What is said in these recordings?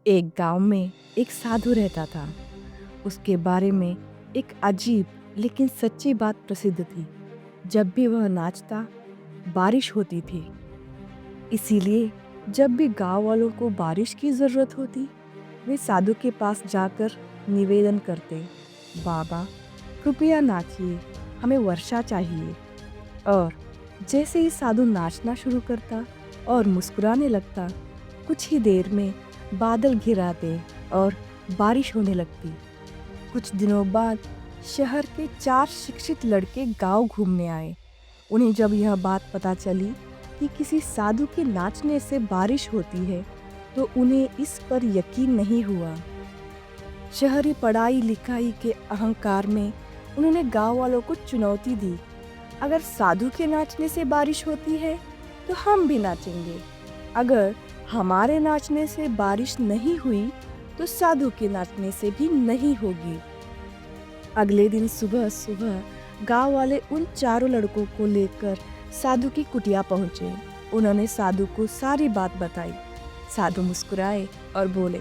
एक गांव में एक साधु रहता था। उसके बारे में एक अजीब लेकिन सच्ची बात प्रसिद्ध थी। जब भी वह नाचता, बारिश होती थी। इसीलिए जब भी गांव वालों को बारिश की ज़रूरत होती, वे साधु के पास जाकर निवेदन करते, बाबा कृपया नाचिए, हमें वर्षा चाहिए। और जैसे ही साधु नाचना शुरू करता और मुस्कुराने लगता, कुछ ही देर में बादल घिर आते और बारिश होने लगती। कुछ दिनों बाद शहर के 4 शिक्षित लड़के गांव घूमने आए। उन्हें जब यह बात पता चली कि किसी साधु के नाचने से बारिश होती है, तो उन्हें इस पर यकीन नहीं हुआ। शहरी पढ़ाई लिखाई के अहंकार में उन्होंने गांव वालों को चुनौती दी, अगर साधु के नाचने से बारिश होती है तो हम भी नाचेंगे। अगर हमारे नाचने से बारिश नहीं हुई तो साधु के नाचने से भी नहीं होगी। अगले दिन सुबह सुबह गांव वाले उन चारों लड़कों को लेकर साधु की कुटिया पहुंचे। उन्होंने साधु को सारी बात बताई। साधु मुस्कुराए और बोले,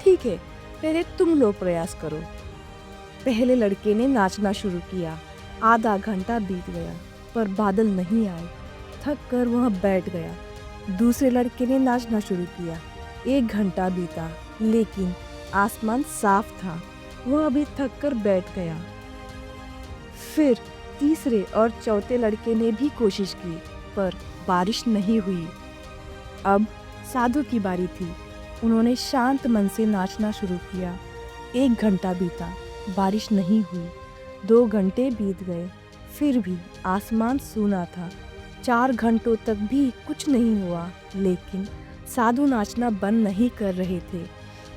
ठीक है, पहले तुम लोग प्रयास करो। पहले लड़के ने नाचना शुरू किया। आधा घंटा बीत गया पर बादल नहीं आए। थक कर वह बैठ गया। दूसरे लड़के ने नाचना शुरू किया। 1 घंटा बीता लेकिन आसमान साफ था। वह भी थक कर बैठ गया। फिर तीसरे और चौथे लड़के ने भी कोशिश की पर बारिश नहीं हुई। अब साधु की बारी थी। उन्होंने शांत मन से नाचना शुरू किया। 1 घंटा बीता, बारिश नहीं हुई। 2 घंटे बीत गए, फिर भी आसमान सूना था। 4 घंटों तक भी कुछ नहीं हुआ, लेकिन साधु नाचना बंद नहीं कर रहे थे।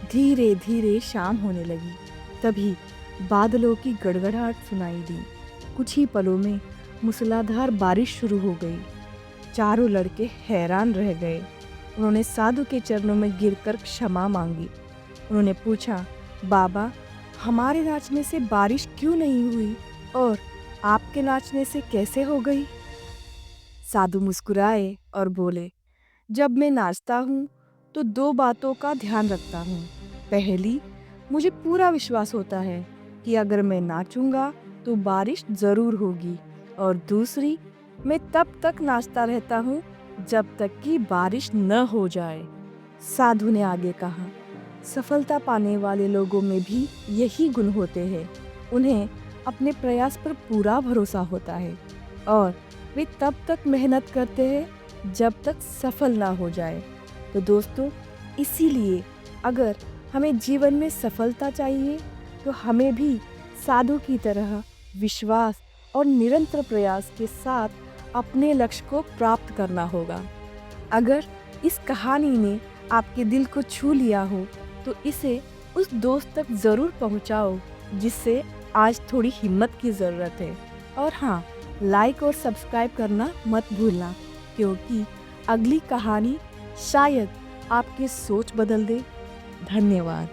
धीरे धीरे शाम होने लगी। तभी बादलों की गड़गड़ाहट सुनाई दी। कुछ ही पलों में मूसलाधार बारिश शुरू हो गई। चारों लड़के हैरान रह गए। उन्होंने साधु के चरणों में गिरकर क्षमा मांगी। उन्होंने पूछा, बाबा, हमारे नाचने से बारिश क्यों नहीं हुई और आपके नाचने से कैसे हो गई? साधु मुस्कुराए और बोले, जब मैं नाचता हूँ तो 2 बातों का ध्यान रखता हूँ। पहली, मुझे पूरा विश्वास होता है कि अगर मैं नाचूंगा तो बारिश ज़रूर होगी। और दूसरी, मैं तब तक नाचता रहता हूँ जब तक कि बारिश न हो जाए। साधु ने आगे कहा, सफलता पाने वाले लोगों में भी यही गुण होते हैं। उन्हें अपने प्रयास पर पूरा भरोसा होता है और वे तब तक मेहनत करते हैं जब तक सफल ना हो जाए। तो दोस्तों, इसीलिए अगर हमें जीवन में सफलता चाहिए तो हमें भी साधु की तरह विश्वास और निरंतर प्रयास के साथ अपने लक्ष्य को प्राप्त करना होगा। अगर इस कहानी ने आपके दिल को छू लिया हो तो इसे उस दोस्त तक ज़रूर पहुंचाओ जिससे आज थोड़ी हिम्मत की ज़रूरत है। और हाँ, लाइक और सब्सक्राइब करना मत भूलना, क्योंकि अगली कहानी शायद आपकी सोच बदल दे। धन्यवाद।